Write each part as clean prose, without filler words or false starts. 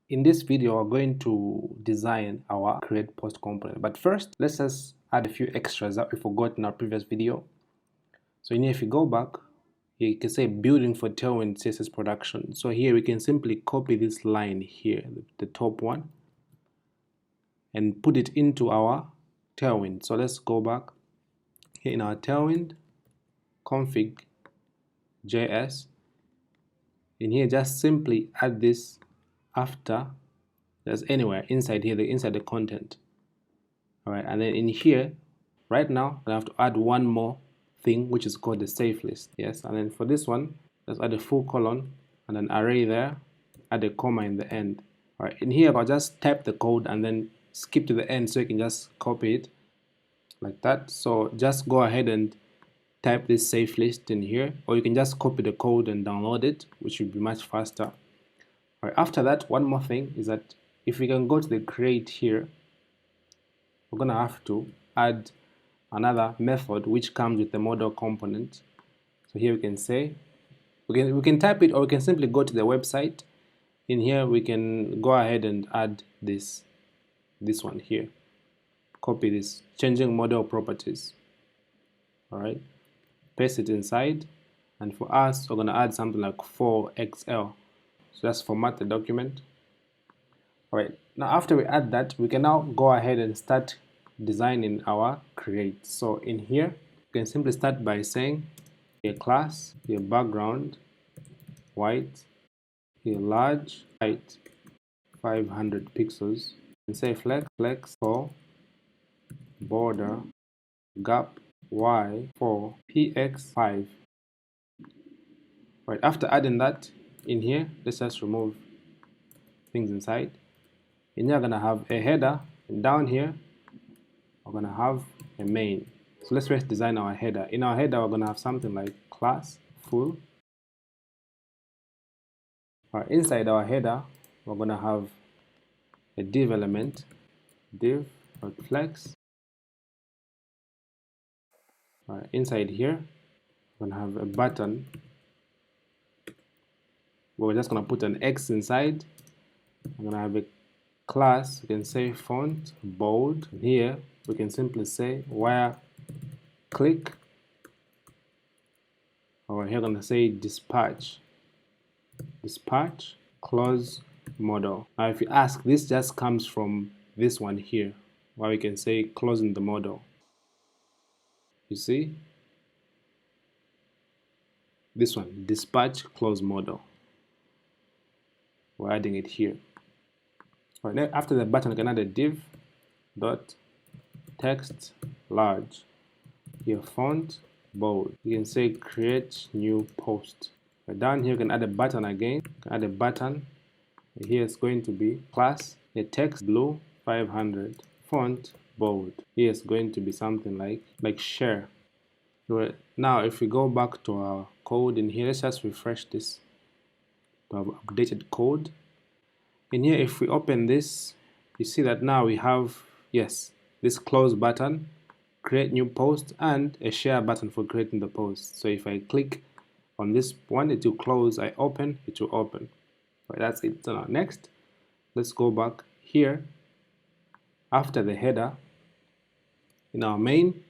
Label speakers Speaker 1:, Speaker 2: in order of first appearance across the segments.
Speaker 1: In this video, we're going to design our create post component. But first, let's just add a few extras that we forgot in our previous video. So in here, if you go back, you can say building for Tailwind CSS production. So here we can simply copy this line here, the top one, and put it into our Tailwind. So let's go back here in our Tailwind config.js. In here, just simply add this after, just anywhere inside here, inside the content. Alright, and then in here, right now, I have to add one more thing, which is called the safe list. Yes, and then for this one, let's add a full colon and an array there, add a comma in the end. Alright, in here, I'll just type the code and then skip to the end so you can just copy it like that. So just go ahead and type this safe list in here, or you can just copy the code and download it, which will be much faster. Alright, after that, one more thing is that if we can go to the create here, we're going to have to add another method which comes with the model component. So here we can say, we can type it, or we can simply go to the website. In here we can go ahead and add this one here. Copy this, changing model properties. Alright, paste it inside, and for us we're going to add something like 4XL. So just format the document. Alright, now after we add that, we can now go ahead and start designing our create. So in here, you can simply start by saying a class, a background, white, a large, height, 500 pixels, and say flex for border, gap, y for px5. Right, after adding that in here, let's just remove things inside. In here, I'm gonna have a header, and down here, we're gonna have a main. So let's first design our header. In our header, we're gonna have something like class full. Inside our header, we're gonna have a div element, div.flex. Inside here, we're gonna have a button. We're just gonna put an X inside. We're gonna have a class. We can say font bold. Here we can simply say wire click. Or here we're gonna say dispatch close model. Now if you ask, this just comes from this one here, where we can say closing the model. You see this one, dispatch close model. We're adding it here. All right, after the button, we can add a div dot text large. Here font bold. You can say create new post. Down here you can add a button again. You can add a button. Here it's going to be class, a text blue 500, font bold. Here it's going to be something like share. Now if we go back to our code in here, let's just refresh this to have updated code. In here, if we open this, you see that now we have, yes, this close button, create new post, and a share button for creating the post. So if I click on this one, it will close. I open, it will open. Right, that's it. So now next, let's go back here. After the header, in our main,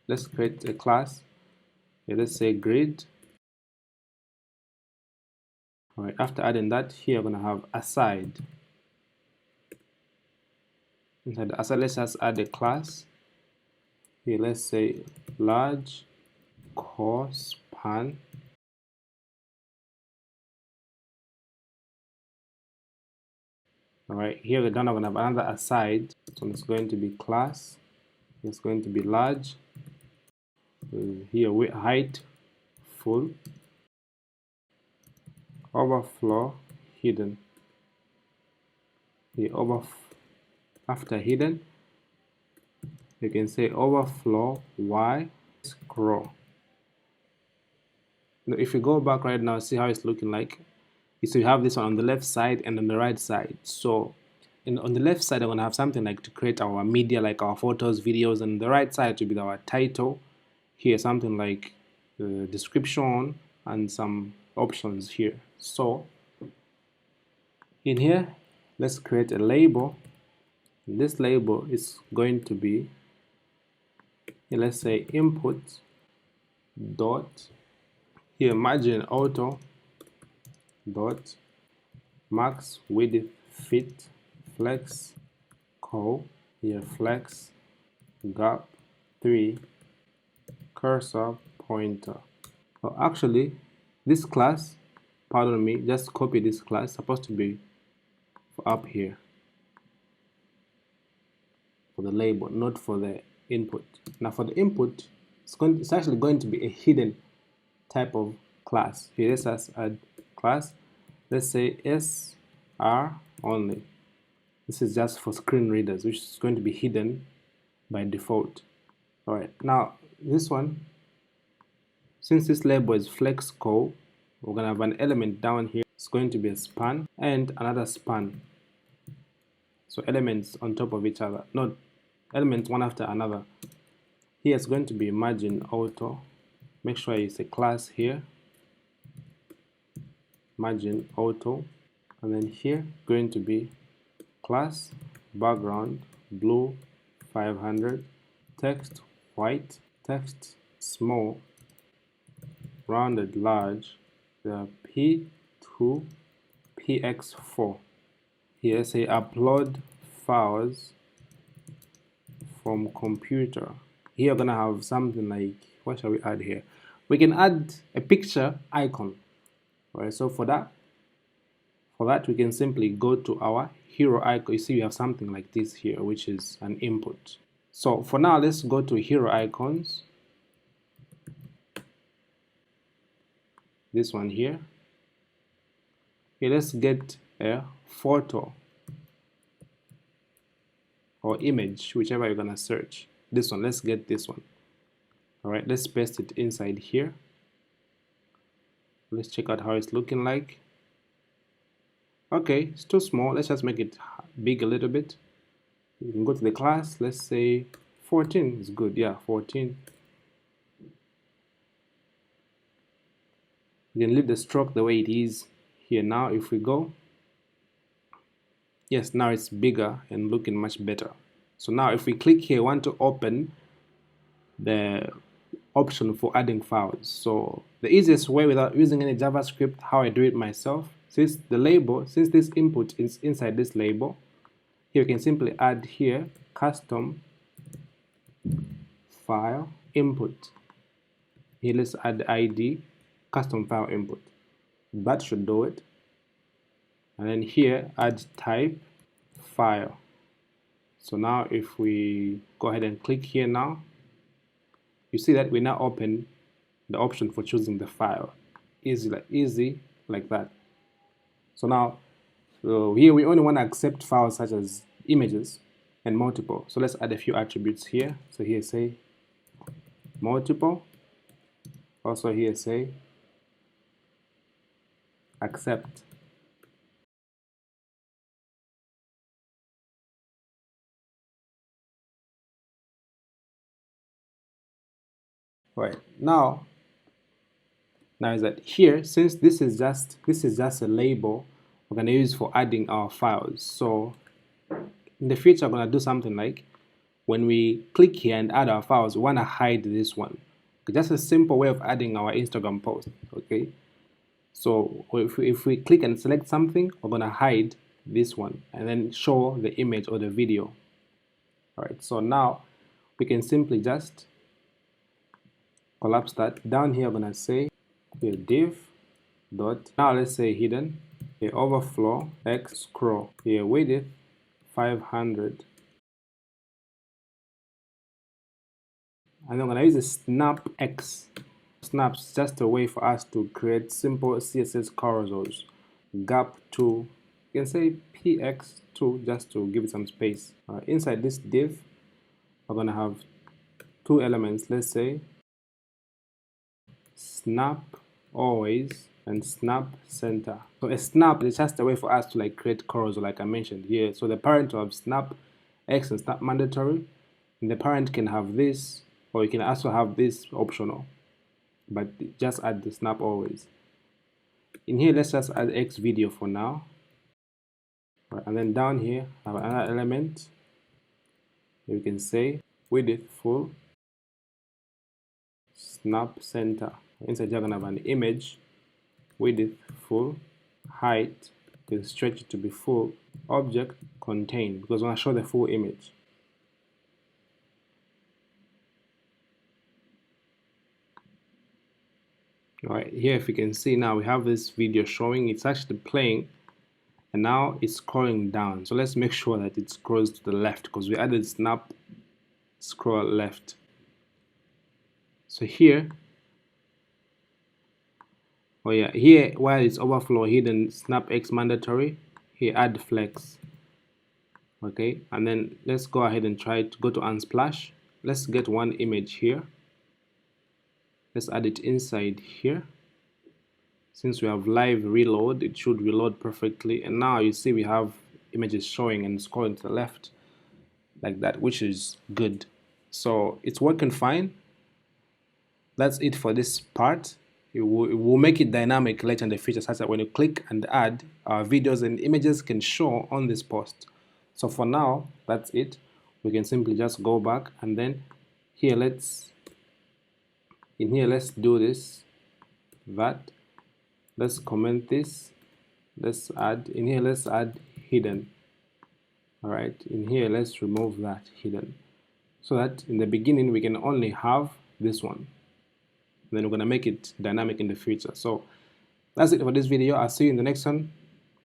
Speaker 1: let's create a class. Okay, let's say grid. All right, after adding that, here we're gonna have aside. Inside the aside, let's just add a class. Here, let's say large core span. All right, here we're gonna have another aside. So it's going to be class. It's going to be large. Here width height full. Overflow hidden. Here after hidden, you can say overflow y scroll. Now, if you go back right now, see how it's looking like. So you have this one on the left side and on the right side. So on the left side, I'm gonna have something like to create our media, like our photos, videos, and the right side to be our title. Here, something like the description and some options here. So in here, let's create a label. This label is going to be, let's say, input dot here margin auto dot max width fit flex call here flex gap 3 cursor pointer. Well, actually this class, pardon me, just copy this class, supposed to be for up here for the label, not for the input. Now for the input, it's actually going to be a hidden type of class. Here let's just add class, let's say SR only. This is just for screen readers, which is going to be hidden by default. Alright, now this one, since this label is flex call, we're going to have an element down here. It's going to be a span and another span. So elements on top of each other, not elements one after another. Here it's going to be margin auto. Make sure it's a class here, margin auto, and then here going to be class background blue 500, text white, text small, rounded large, the P2 px4. Here say upload files from computer. Here we're gonna have something like, what shall we add here? We can add a picture icon. Alright, so for that we can simply go to our hero icon. You see we have something like this here, which is an input. So for now, let's go to hero icons. This one here. Okay, let's get a photo or image, whichever you're gonna search. This one, let's get this one. Alright, let's paste it inside here. Let's check out how it's looking like. Okay, it's too small. Let's just make it big a little bit. You can go to the class. Let's say 14 is good. Yeah, 14. You can leave the stroke the way it is here. Now if we go, yes, now it's bigger and looking much better. So now if we click here, want to open the option for adding files. So the easiest way without using any JavaScript, how I do it myself, since this input is inside this label, here you can simply add here custom file input. Here let's add the ID custom file input. That should do it. And then here add type file. So now if we go ahead and click here now, you see that we now open the option for choosing the file. Easy like that. So now here we only want to accept files such as images and multiple. So let's add a few attributes here. So here say multiple. Also here say accept. Right, now is that here, since this is just a label we're going to use for adding our files. So in the future I'm going to do something like, when we click here and add our files, we want to hide this one. Just a simple way of adding our Instagram post. Okay, so if we click and select something, we're going to hide this one and then show the image or the video. Alright, so now we can simply just collapse that. Down here I'm going to say here div dot, now let's say hidden, here overflow x scroll, here width 500, and I'm going to use a snap x. Snaps just a way for us to create simple CSS carousels. Gap 2, you can say px2 just to give it some space. Inside this div we're going to have two elements. Let's say snap always and snap center. So a snap is just a way for us to like create carousel, like I mentioned here. So the parent will have snap x and snap mandatory, and the parent can have this, or you can also have this optional, but just add the snap always. In here let's just add x video for now. Alright, and then down here I have another element. You can say width full, snap center. Inside you're gonna have an image, width full, height, you can stretch it to be full, object contain, because I want to show the full image. Alright, here if you can see now we have this video showing, it's actually playing and now it's scrolling down. So let's make sure that it scrolls to the left because we added snap scroll left. So here, oh yeah, here while it's overflow hidden snap X mandatory, here add flex. Okay, and then let's go ahead and try to go to Unsplash. Let's get one image here. Let's add it inside here. Since we have live reload, it should reload perfectly. And now you see we have images showing and scrolling to the left like that, which is good. So it's working fine. That's it for this part. It will make it dynamic later in the future, such that when you click and add, videos and images can show on this post. So for now, that's it. We can simply just go back and then here let's do this, that. Let's comment this. Let's add in here. Let's add hidden. All right, in here let's remove that hidden, so that in the beginning we can only have this one. Then we're gonna make it dynamic in the future. So that's it for this video. I'll see you in the next one.